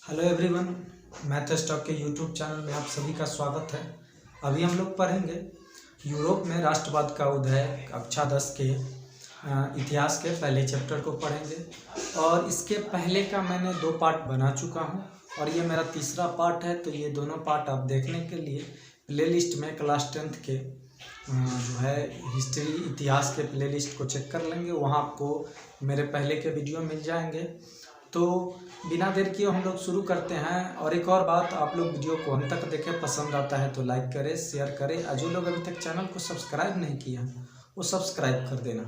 Hello everyone, math stock के YouTube channel में आप सभी का स्वागत है। अभी हम लोग पढ़ेंगे यूरोप में राष्ट्रवाद का उदय कक्षा 10 के इतिहास के पहले चैप्टर को पढ़ेंगे। और इसके पहले का मैंने 2 पार्ट बना चुका हूं और ये मेरा तीसरा पार्ट है। तो ये दोनों पार्ट आप देखने के लिए प्लेलिस्ट में क्लास 10th के जो है हिस्ट्री इतिहास के प्लेलिस्ट को चेक कर लेंगे। वहाँ आपको मेरे पहले के वीडियो मिल जाएंगे। तो बिना देर किए हम लोग शुरू करते हैं। और एक और बात, आप लोग वीडियो को अंत तक देखें, पसंद आता है तो लाइक करें, शेयर करें, और जो लोग अभी तक चैनल को सब्सक्राइब नहीं किया वो सब्सक्राइब कर देना।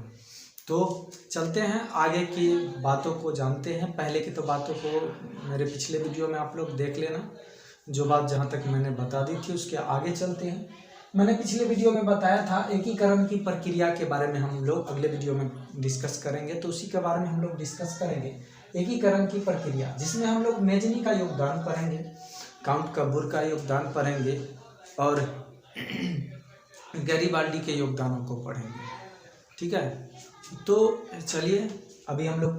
तो चलते हैं आगे की बातों को जानते हैं। पहले की तो बातों को मेरे पिछले वीडियो में आप लोग देख लेना, जो बात जहाँ तक मैंने बता दी थी उसके आगे चलते हैं। मैंने पिछले वीडियो में बताया था एकीकरण की प्रक्रिया के बारे में हम लोग अगले वीडियो में डिस्कस करेंगे, तो उसी के बारे में हम लोग डिस्कस करेंगे एकीकरण की प्रक्रिया, जिसमें हम लोग मेजनी का योगदान पढ़ेंगे, काउंट कब्बूर का योगदान पढ़ेंगे और गैरीबाल्डी के योगदानों को पढ़ेंगे। ठीक है, तो चलिए अभी हम लोग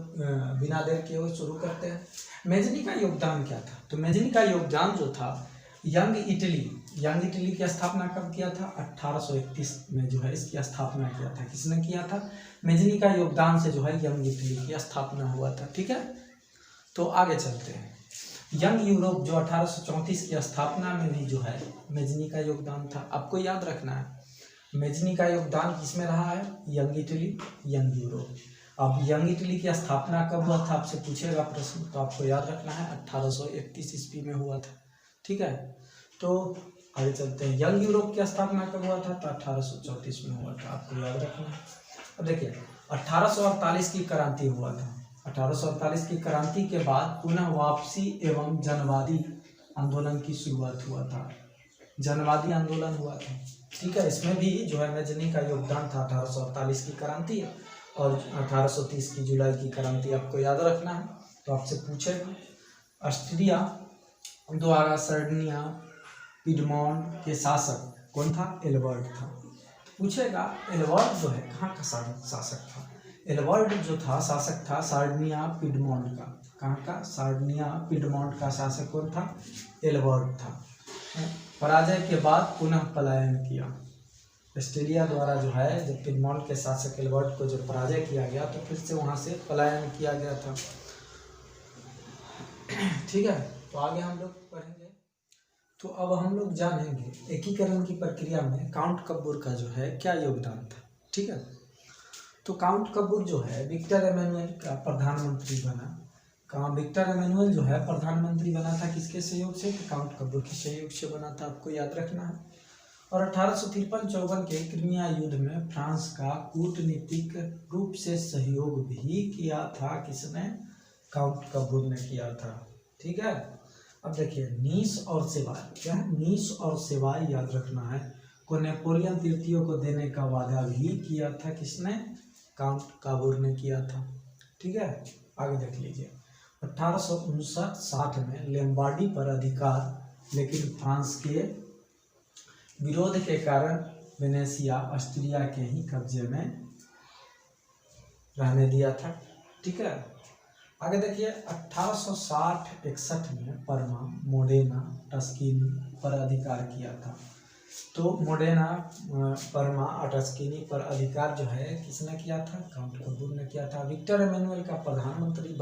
बिना देर किए हुए शुरू करते हैं। मेजनी का योगदान क्या था? तो मेजनी का योगदान जो था, यंग इटली की स्थापना कब किया था? 1831 में जो है इसकी स्थापना किया था। किसने किया था? मेजनी का योगदान से जो है यंग इटली की स्थापना हुआ था। ठीक है, तो आगे चलते हैं। यंग यूरोप जो 1834 की स्थापना में भी जो है मेजनी का योगदान था। आपको याद रखना है मेजनी का योगदान किसमें रहा है? Young Italy, young Europe. अब यंग इटली की स्थापना कब हुआ था आपसे पूछेगा प्रश्न, तो आपको याद रखना है 1831 ईस्वी में हुआ था। ठीक है, तो आगे चलते हैं। यंग यूरोप की स्थापना कब हुआ था? तो 1834 में हुआ था, आपको याद रखना है। अब देखिए 1848 की क्रांति हुआ था। 1848 की क्रांति के बाद पुनः वापसी एवं जनवादी आंदोलन की शुरुआत हुआ था। जनवादी आंदोलन हुआ था। ठीक है, इसमें भी जो है मेजनी का योगदान था। 1848 की क्रांति और 1830 की जुलाई की क्रांति आपको याद रखना है। तो आपसे पूछेगा ऑस्ट्रिया द्वारा सर्डिनिया पिडमोंट के शासक कौन था? एल्बर्ट था। पूछेगा एल्बर्ट जो है कहाँ का शासक था? एल्बर्ट जो था शासक था सार्डिनिया पिडमोंट का। कहाँ का? सार्डिनिया पिडमोंट का शासक कौन था? एल्बर्ट था। पराजय के बाद पुनः पलायन किया। ऑस्ट्रेलिया द्वारा जो है जब पिडमोंट के शासक एल्बर्ट को जब पराजय किया गया तो फिर से वहाँ से पलायन किया गया था। ठीक है, तो आगे हम लोग पढ़ेंगे। तो अब हम लोग जानेंगे एकीकरण की प्रक्रिया में काउंट कब्बूर का जो है क्या योगदान था। ठीक है, तो काउंट कब्बूर जो है विक्टर एमेनुअल का प्रधानमंत्री बना। विक्टर एमेनुअल जो है प्रधानमंत्री बना था किसके सहयोग से? तो काउंट कब्बूर के सहयोग से बना था, आपको याद रखना है। और 1853-54 के क्रीमिया युद्ध में फ्रांस का कूटनीतिक रूप से सहयोग भी किया था। किसने? काउंट कब्बूर ने किया था। ठीक है, अब देखिए नीस और सेवाय, क्या है? नीस और सेवाय याद रखना है, को नेपोलियन तृतीय को देने का वादा भी किया था। किसने? काउंट कब्बूर ने किया था। ठीक है, आगे देख लीजिए। 1859-60 में लombardy पर अधिकार, लेकिन फ्रांस के विरोध के कारण वेनेशिया ऑस्ट्रिया के ही कब्जे में रहने दिया था। ठीक है, आगे देखिए 1860-61 में परमा, मोडेना, टस्किनी पर अधिकार किया था। तो मोडेना, परमा और टस्किनी पर अधिकार जो है किसने किया था? काउंट कब्बूर ने किया था। विक्टर एमेनुअल का प्रधानमंत्री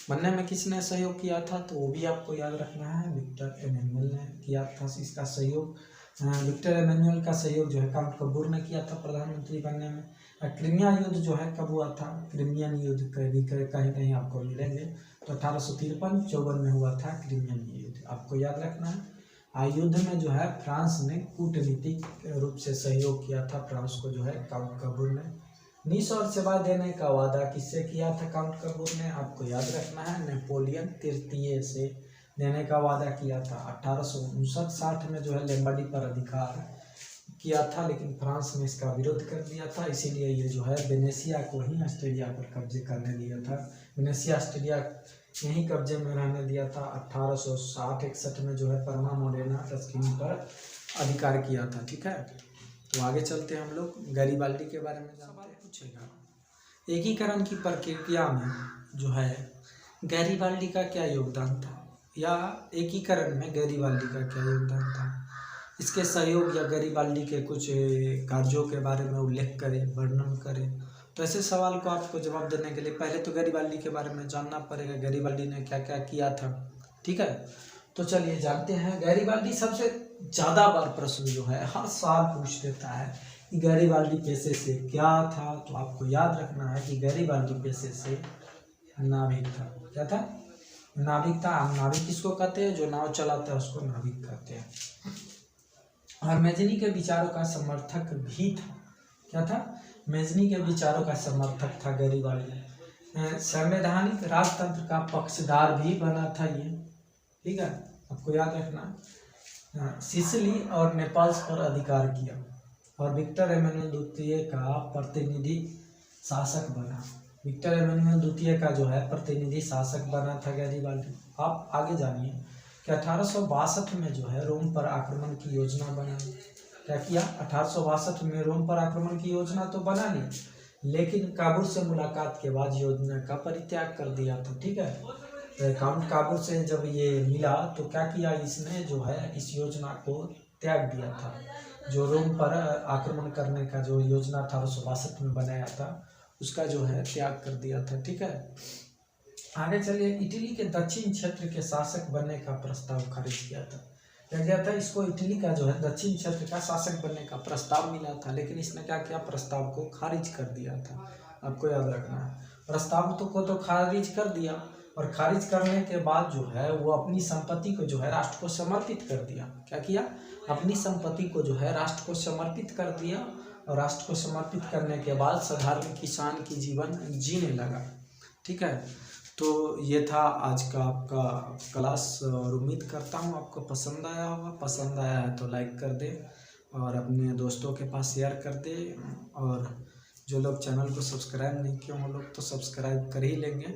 बनने में किसने सहयोग किया था? तो वो भी आपको याद रखना है, विक्टर एमेनुअल ने किया था इसका सहयोग। विक्टर एमेनुअल का सहयोग जो है काउंट कब्बूर ने किया था प्रधानमंत्री बनने में। क्रीमिया युद्ध जो है कब हुआ था? क्रीमियन युद्ध कहीं कहीं आपको मिलेंगे। तो 1853-54 में हुआ था क्रीमियन युद्ध, आपको याद रखना है। युद्ध में जो है फ्रांस ने कूटनीतिक रूप से सहयोग किया था। फ्रांस को जो है काउंट कब्बूर ने नीस और सेवा देने का वादा किससे किया था? काउंट कब्बूर ने, आपको याद रखना है, नेपोलियन तृतीय से देने का वादा किया था। 1859-60 में जो है लombardy पर अधिकार किया था, लेकिन फ्रांस ने इसका विरोध कर दिया था। इसीलिए ये जो है वेनेशिया को ही ऑस्ट्रेलिया पर कब्जे करने दिया था। वेनेशिया ऑस्ट्रेलिया यहीं कब्जे में रहने दिया था। 1860-61 में जो है परमा, मोडेना, टस्किनी पर अधिकार किया था। ठीक है, तो आगे चलते हैं हम लोग गैरीबाल्डी के बारे में सवाल पूछेगा। एकीकरण की प्रक्रिया में जो है गैरीबाल्डी का क्या योगदान था? या एकीकरण में गैरीबाल्डी का क्या योगदान था, इसके सहयोग या गैरीबाल्डी के कुछ कार्यों के बारे में उल्लेख करें, वर्णन करें। तो ऐसे सवाल को आपको जवाब देने के लिए पहले तो गैरीबाल्डी के बारे में जानना पड़ेगा, गैरीबाल्डी ने क्या क्या किया था। ठीक है, तो चलिए जानते हैं। गैरीबाल्डी सबसे ज़्यादा बार प्रश्न जो है हर साल पूछ देता है कि गैरीबाल्डी पेशे से क्या था। तो आपको याद रखना है कि गैरीबाल्डी पेशे से नाविक था। क्या था? नाविक था। नाविक किसको कहते हैं? जो नाव चलाता है उसको नाविक कहते हैं। और मैजनी के विचारों का समर्थक भी था। क्या था? मैजनी के विचारों का समर्थक था गैरीबाल्डी। संवैधानिक राजतंत्र का पक्षधार भी बना था ये। ठीक है, आपको याद रखना। सिसिली और नेपल्स पर अधिकार किया और विक्टर एमेनुएल द्वितीय का प्रतिनिधि शासक बना। विक्टर एमेनुएल द्वितीय का जो है प्रतिनिधि शासक बना था गैरीबाल्डी। आप आगे जानिए कि 1862 में जो है रोम पर आक्रमण की योजना बना। क्या किया? 1862 में रोम पर आक्रमण की योजना तो बना ली, लेकिन काबुल से मुलाकात के बाद योजना का परित्याग कर दिया था। ठीक है, काउंट काबुल से जब ये मिला तो क्या किया इसने जो है इस योजना को त्याग दिया था। जो रोम पर आक्रमण करने का जो योजना 1862 में बनाया था उसका जो है त्याग कर दिया था। ठीक है, आगे चलिए। इटली के दक्षिण क्षेत्र के शासक बनने का प्रस्ताव खारिज किया था। क्या किया था? इसको इटली का जो है दक्षिण क्षेत्र का शासक बनने का प्रस्ताव मिला था, लेकिन इसने क्या किया? प्रस्ताव को खारिज कर दिया था। आपको याद रखना है, प्रस्ताव को खारिज कर दिया और खारिज करने के बाद जो है वो अपनी संपत्ति को जो है राष्ट्र को समर्पित कर दिया। क्या किया? अपनी संपत्ति को जो है राष्ट्र को समर्पित कर दिया और राष्ट्र को समर्पित करने के बाद साधारण किसान की जीवन जीने लगा। ठीक है, तो ये था आज का आपका क्लास और उम्मीद करता हूँ आपको पसंद आया होगा। पसंद आया है तो लाइक कर दे और अपने दोस्तों के पास शेयर कर दे। और जो लोग चैनल को सब्सक्राइब नहीं किए वो लोग तो सब्सक्राइब कर ही लेंगे।